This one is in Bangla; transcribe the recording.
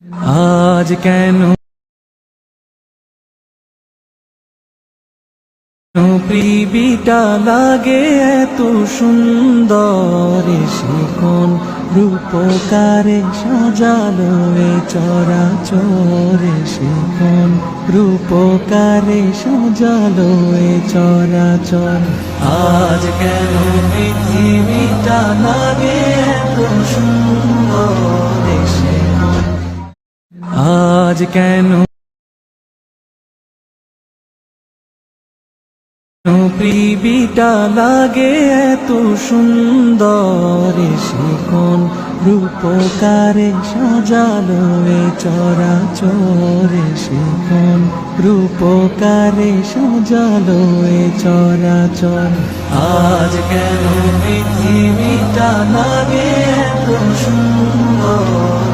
আজ কেন পৃথিবীটা লাগে এত সুন্দর, সে কোন রূপকারে সাজালো এ চরাচর, সে কোন রূপকারে সাজালো এ চরাচর। আজ কেন পৃথিবীটা লাগে এত সুন্দর, সে কোন আজ কেন পৃথিবীটা লাগে এত সুন্দর, সে কোন রূপকারে সাজালো এ চরাচর, সে কোন রূপকারে সাজালো এ চরাচর। আজ কেন পৃথিবীটা লাগে এত সুন্দর,